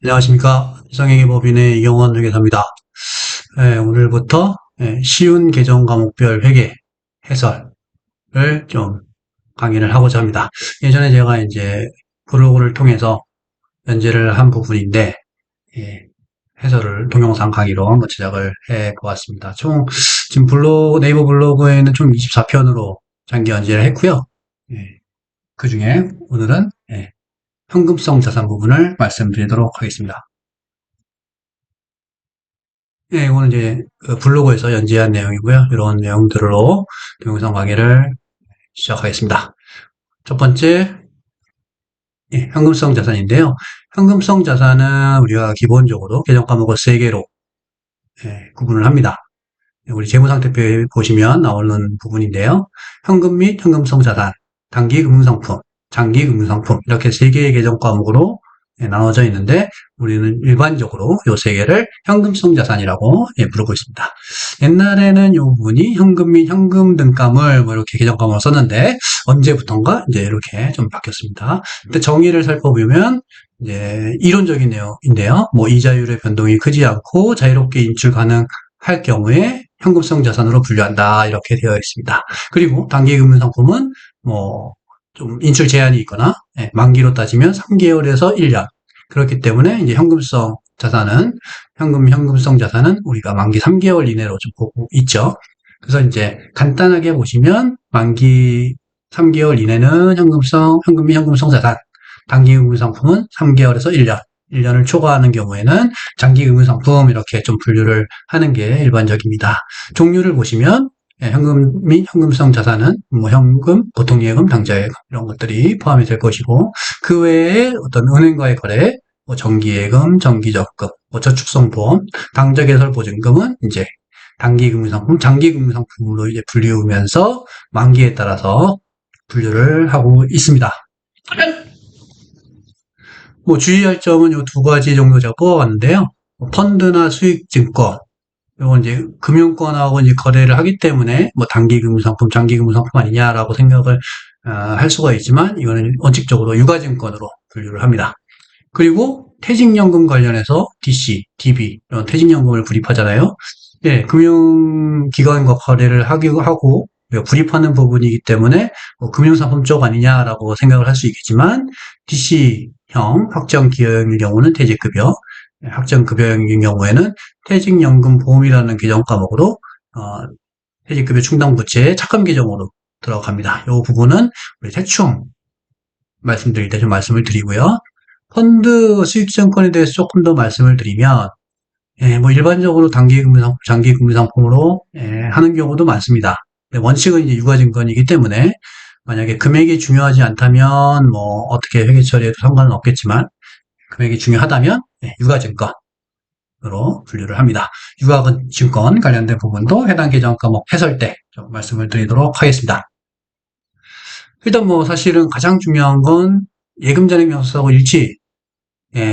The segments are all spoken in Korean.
안녕하십니까. 이상회계법인의 이경원 회계사입니다. 오늘부터 쉬운 계정 과목별 회계 해설을 좀 강의를 하고자 합니다. 예전에 제가 이제 블로그를 통해서 연재를 한 부분인데 해설을 동영상 강의로 한번 제작을 해 보았습니다. 총 지금 네이버 블로그에는 총 24편으로 장기 연재를 했고요. 그 중에 오늘은 현금성 자산 부분을 말씀드리도록 하겠습니다. 이거는 이제 그 블로그에서 연재한 내용이고요. 이런 내용들로 동영상 강의를 시작하겠습니다. 첫 번째, 현금성 자산인데요. 현금성 자산은 우리가 기본적으로 계정 과목을 3개로 구분을 합니다. 우리 재무상태표에 보시면 나오는 부분인데요. 현금 및 현금성 자산, 단기 금융상품, 장기 금융상품 이렇게 3개의 계정 과목으로 나눠져 있는데 우리는 일반적으로 이 3개를 현금성 자산이라고 부르고 있습니다. 옛날에는 이 부분이 현금 및 현금 등가물 뭐 이렇게 계정 과목을 썼는데 언제부턴가 이제 이렇게 좀 바뀌었습니다. 근데 정의를 살펴보면 이제 이론적인 내용인데요. 뭐 이자율의 변동이 크지 않고 자유롭게 인출 가능할 경우에 현금성 자산으로 분류한다 이렇게 되어 있습니다. 그리고 단기 금융상품은 뭐 좀 인출 제한이 있거나 만기로 따지면 3개월에서 1년 그렇기 때문에 이제 현금성 자산은 우리가 만기 3개월 이내로 좀 보고 있죠. 그래서 이제 간단하게 보시면 만기 3개월 이내는 현금 및 현금성 자산, 단기 금융상품은 3개월에서 1년, 1년을 초과하는 경우에는 장기 금융상품 이렇게 좀 분류를 하는 게 일반적입니다. 종류를 보시면 현금 및 현금성 자산은 뭐 현금, 보통예금, 당좌예금 이런 것들이 포함이 될 것이고 그 외에 어떤 은행과의 거래, 뭐 정기예금, 정기적금, 뭐 저축성보험, 당좌개설보증금은 이제 단기금융상품, 장기금융상품으로 이제 분류면서 만기에 따라서 분류를 하고 있습니다. 뭐 주의할 점은 이 2가지 정도 제가 뽑아봤는데요. 펀드나 수익증권, 이건 이제 금융권하고 이제 거래를 하기 때문에 뭐 단기 금융상품, 장기 금융상품 아니냐라고 생각을 할 수가 있지만 이거는 원칙적으로 유가증권으로 분류를 합니다. 그리고 퇴직연금 관련해서 DC, DB 이런 퇴직연금을 불입하잖아요. 금융기관과 거래를 하고 불입하는 부분이기 때문에 뭐 금융상품 쪽 아니냐라고 생각을 할 수 있겠지만 DC형 확정기여형의 경우는 퇴직급여, 확정급여형의 경우에는 퇴직연금 보험이라는 계정 과목으로 퇴직급여 충당부채의 착감 계정으로 들어갑니다. 이 부분은 우리 대충 말씀드릴 때 좀 말씀을 드리고요. 펀드 수익증권에 대해서 조금 더 말씀을 드리면 뭐 일반적으로 단기 금융상품, 장기 금융상품으로 하는 경우도 많습니다. 원칙은 이제 유가증권이기 때문에 만약에 금액이 중요하지 않다면 뭐 어떻게 회계 처리해도 상관은 없겠지만 금액이 중요하다면 유가증권으로 분류를 합니다. 유가증권 관련된 부분도 해당 계정 과목 해설 때 좀 말씀을 드리도록 하겠습니다. 일단 뭐 사실은 가장 중요한 건 예금잔액명세서하고 일치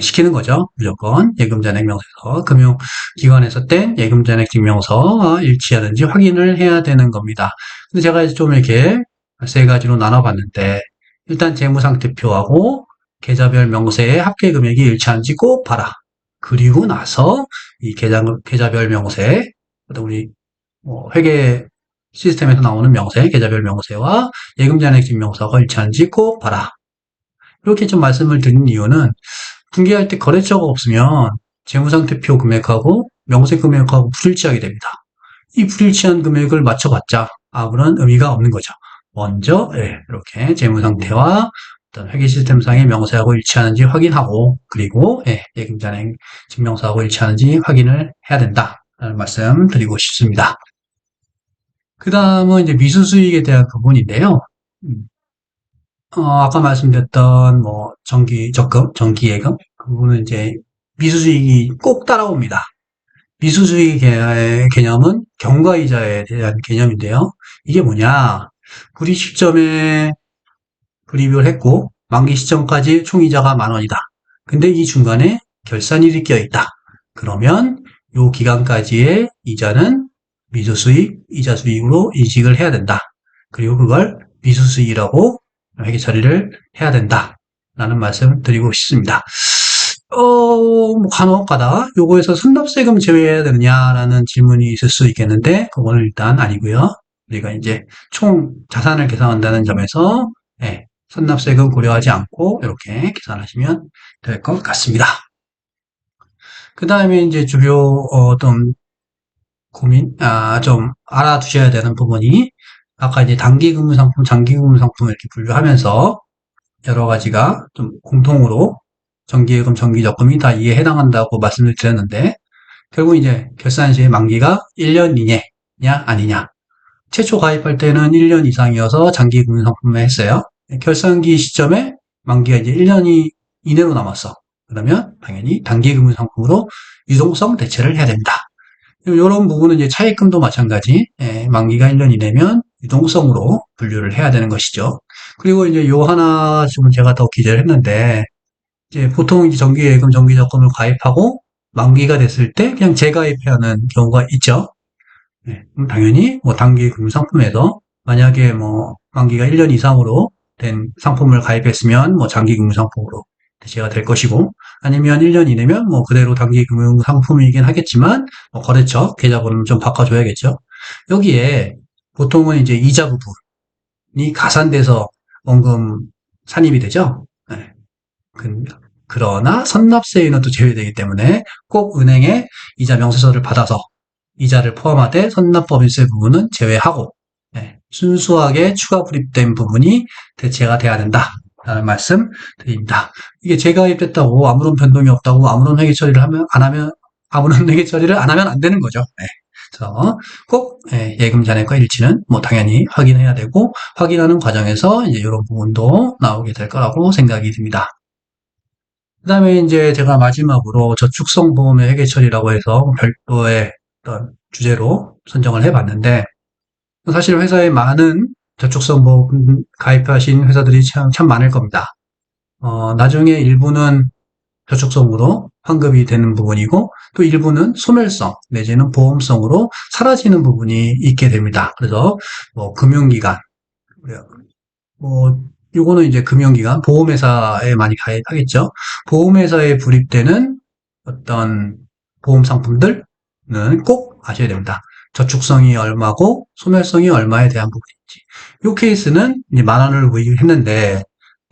시키는 거죠. 무조건 예금잔액명세서 금융기관에서 뗀 예금잔액증명서와 일치하는지 확인을 해야 되는 겁니다. 근데 제가 좀 이렇게 3가지로 나눠봤는데 일단 재무상태표하고 계좌별 명세의 합계금액이 일치하는지 꼭 봐라. 그리고 나서 이 계좌별 명세, 우리 회계 시스템에서 나오는 명세, 계좌별 명세와 예금잔액증명서가 일치하는지 꼭 봐라. 이렇게 좀 말씀을 드린 이유는 분기할 때 거래처가 없으면 재무상태표 금액하고 명세 금액하고 불일치하게 됩니다. 이 불일치한 금액을 맞춰봤자 아무런 의미가 없는 거죠. 먼저 이렇게 재무상태와 어떤 회계 시스템상의 명세하고 일치하는지 확인하고 그리고 예금잔액 증명서하고 일치하는지 확인을 해야 된다라는 말씀 드리고 싶습니다. 그 다음은 이제 미수수익에 대한 부분인데요. 아까 말씀드렸던 뭐 정기적금, 정기예금 그 부분은 이제 미수수익이 꼭 따라옵니다. 미수수익의 개념은 경과이자에 대한 개념인데요. 이게 뭐냐? 불이익 시점에 불이익을 했고 만기 시점까지 총이자가 10,000원이다. 근데 이 중간에 결산일이 껴있다. 그러면 이 기간까지의 이자는 미수수익, 이자수익으로 인식을 해야 된다. 그리고 그걸 미수수익이라고 회계 처리를 해야 된다라는 말씀을 드리고 싶습니다. 뭐 간혹 가다 요거에서 선납세금 제외해야 되느냐라는 질문이 있을 수 있겠는데, 그거는 일단 아니고요. 우리가 이제 총 자산을 계산한다는 점에서, 예, 선납세금 고려하지 않고 이렇게 계산하시면 될 것 같습니다. 그 다음에 이제 주요, 어떤 좀 알아두셔야 되는 부분이, 아까 이제 단기금융상품, 장기금융상품 이렇게 분류하면서 여러 가지가 좀 공통으로 정기예금, 정기적금이 다 이에 해당한다고 말씀을 드렸는데, 결국 이제 결산 시의 만기가 1년 이내냐 아니냐. 최초 가입할 때는 1년 이상이어서 장기금융상품을 했어요. 결산기 시점에 만기가 이제 1년이 이내로 남았어. 그러면 당연히 단기금융상품으로 유동성 대체를 해야 됩니다. 이런 부분은 이제 차입금도 마찬가지, 만기가 1년 이내면 유동성으로 분류를 해야 되는 것이죠. 그리고 이제 요 하나 좀 제가 더 기재를 했는데, 이제 보통 이제 정기예금, 정기적금을 가입하고 만기가 됐을 때 그냥 재가입해야 하는 경우가 있죠. 그럼 당연히 뭐 단기 금융상품에서 만약에 뭐 만기가 1년 이상으로 된 상품을 가입했으면 뭐 장기 금융상품으로 대체가 될 것이고, 아니면 1년 이내면 뭐 그대로 단기 금융상품이긴 하겠지만 뭐 거래처 계좌번호는 좀 바꿔줘야겠죠. 여기에 보통은 이제 이자 부분이 가산돼서 원금 산입이 되죠. 네. 그러나 선납세에는 또 제외되기 때문에 꼭 은행에 이자 명세서를 받아서 이자를 포함하되 선납법인세 부분은 제외하고, 순수하게 추가 불입된 부분이 대체가 돼야 된다라는 말씀 드립니다. 이게 재가입됐다고 아무런 변동이 없다고 아무런 회계 처리를 아무런 회계 처리를 안 하면 안 되는 거죠. 그래서 꼭 예금 잔액과 일치는 뭐 당연히 확인해야 되고, 확인하는 과정에서 이제 이런 부분도 나오게 될 거라고 생각이 듭니다. 그 다음에 이제 제가 마지막으로 저축성 보험의 회계 처리라고 해서 별도의 어떤 주제로 선정을 해봤는데, 사실 회사에 많은 저축성 보험 가입하신 회사들이 참 많을 겁니다. 나중에 일부는 저축성으로 환급이 되는 부분이고, 또 일부는 소멸성 내지는 보험성으로 사라지는 부분이 있게 됩니다. 그래서 뭐 금융기관, 뭐 요거는 이제 금융기관, 보험회사에 많이 가입하겠죠. 보험회사에 불입되는 어떤 보험 상품들은 꼭 아셔야 됩니다. 저축성이 얼마고 소멸성이 얼마에 대한 부분인지. 요 케이스는 이제 10,000원을 구입했는데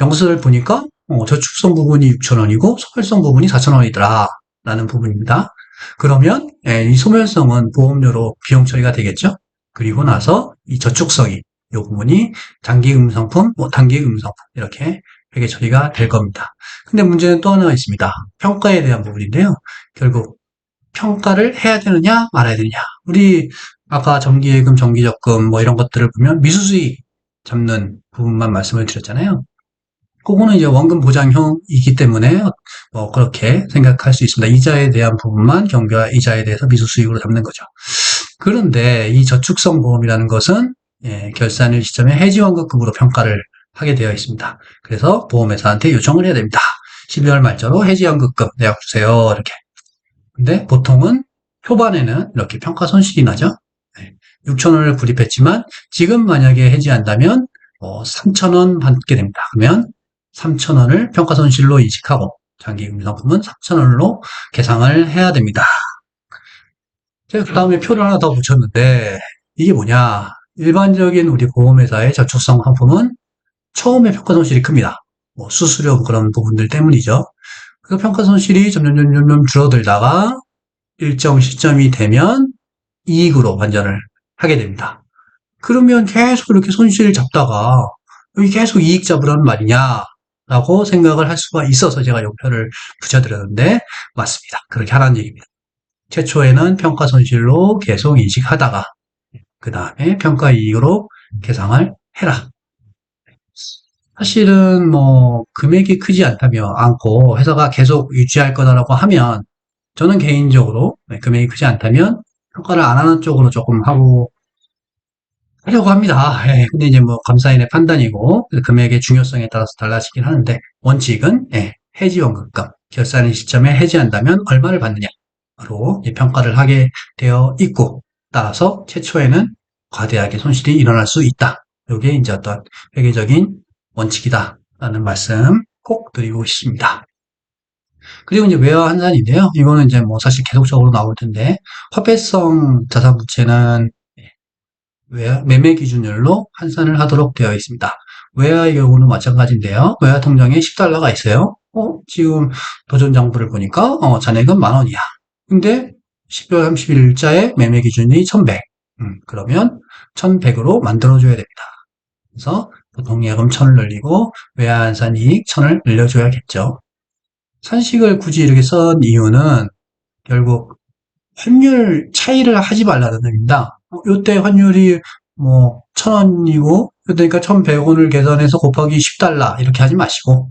영수를 보니까 저축성 부분이 6,000원이고 소멸성 부분이 4,000원이더라 라는 부분입니다. 그러면 이 소멸성은 보험료로 비용 처리가 되겠죠. 그리고 나서 이 저축성이 이 부분이 장기금융상품, 뭐 단기금융상품 이렇게 회계 처리가 될 겁니다. 근데 문제는 또 하나가 있습니다. 평가에 대한 부분인데요. 결국 평가를 해야 되느냐 말아야 되느냐. 우리 아까 정기예금, 정기적금 뭐 이런 것들을 보면 미수수익 잡는 부분만 말씀을 드렸잖아요. 그거는 이제 원금 보장형이기 때문에 뭐 그렇게 생각할 수 있습니다. 이자에 대한 부분만 경비와 이자에 대해서 미수수익으로 잡는 거죠. 그런데 이 저축성 보험이라는 것은 결산일 시점에 해지환급금으로 평가를 하게 되어 있습니다. 그래서 보험회사한테 요청을 해야 됩니다. 12월 말저로 해지환급금 내역 주세요. 이렇게. 근데 보통은 초반에는 이렇게 평가 손실이 나죠. 6,000원을 구입했지만 지금 만약에 해지한다면 3,000원 받게 됩니다. 그러면 3,000원을 평가 손실로 인식하고 장기금융상품은 3,000원으로 계상을 해야 됩니다. 제가 그 다음에 표를 하나 더 붙였는데 이게 뭐냐. 일반적인 우리 보험회사의 저축성 상품은 처음에 평가 손실이 큽니다. 뭐 수수료 그런 부분들 때문이죠. 그 평가 손실이 점점 줄어들다가 일정 시점이 되면 이익으로 반전을 하게 됩니다. 그러면 계속 이렇게 손실을 잡다가 여기 계속 이익 잡으라는 말이냐라고 생각을 할 수가 있어서 제가 이 표를 붙여드렸는데 맞습니다. 그렇게 하라는 얘기입니다. 최초에는 평가 손실로 계속 인식하다가 그 다음에 평가 이익으로 계상을 해라. 사실은 뭐 금액이 크지 않고 회사가 계속 유지할 거다라고 하면 저는 개인적으로 금액이 크지 않다면 평가를 안 하는 쪽으로 조금 하려고 합니다. 근데 이제 뭐 감사인의 판단이고 금액의 중요성에 따라서 달라지긴 하는데 원칙은 해지원금값 결산 시점에 해지한다면 얼마를 받느냐로 평가를 하게 되어 있고, 따라서 최초에는 과대하게 손실이 일어날 수 있다. 이게 이제 어떤 회계적인 원칙이다라는 말씀 꼭 드리고 싶습니다. 그리고 이제 외화 환산인데요. 이거는 이제 뭐 사실 계속적으로 나올 텐데, 화폐성 자산 부채는 매매 기준율로 환산을 하도록 되어 있습니다. 외화의 경우는 마찬가지인데요. 외화 통장에 10달러가 있어요. 지금 도전 장부를 보니까 잔액은 10,000원이야. 근데 12월 31일자에 매매 기준이 1,100. 그러면 1,100으로 만들어줘야 됩니다. 그래서 보통 예금 1,000을 늘리고 외화 환산 이익 1,000을 늘려줘야겠죠. 산식을 굳이 이렇게 쓴 이유는 결국 환율 차이를 하지 말라는 의미입니다. 요때 환율이 뭐 1,000원이고 그러니까 1,100원을 계산해서 곱하기 10달러 이렇게 하지 마시고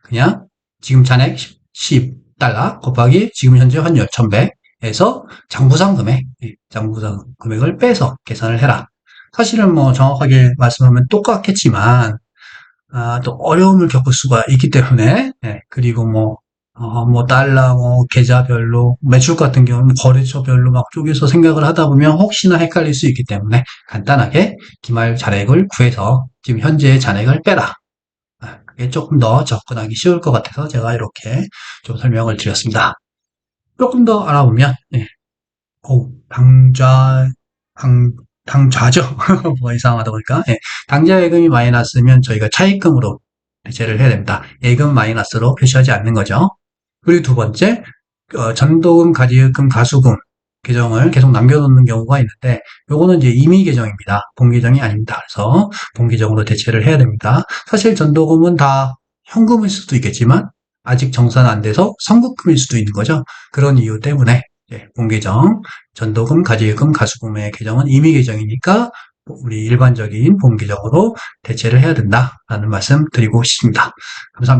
그냥 지금 잔액 10달러 곱하기 지금 현재 환율 1,100에서 장부상 금액, 장부상 금액을 빼서 계산을 해라. 사실은 뭐 정확하게 말씀하면 똑같겠지만 또 어려움을 겪을 수가 있기 때문에, 그리고 뭐 달러, 계좌별로, 매출 같은 경우는 거래처별로 막 쪼개서 생각을 하다 보면 혹시나 헷갈릴 수 있기 때문에 간단하게 기말 잔액을 구해서 지금 현재의 잔액을 빼라. 그게 조금 더 접근하기 쉬울 것 같아서 제가 이렇게 좀 설명을 드렸습니다. 조금 더 알아보면, 당좌, 당좌죠. 뭐 이상하다 보니까. 당좌 예금이 마이너스면 저희가 차입금으로 대체를 해야 됩니다. 예금 마이너스로 표시하지 않는 거죠. 그리고 두 번째, 전도금, 가지금, 가수금 계정을 계속 남겨놓는 경우가 있는데, 요거는 이제 임의 계정입니다. 본 계정이 아닙니다. 그래서 본 계정으로 대체를 해야 됩니다. 사실 전도금은 다 현금일 수도 있겠지만, 아직 정산 안 돼서 선급금일 수도 있는 거죠. 그런 이유 때문에 본 계정, 전도금, 가지금, 가수금의 계정은 임의 계정이니까 우리 일반적인 본 계정으로 대체를 해야 된다라는 말씀 드리고 싶습니다. 감사합니다.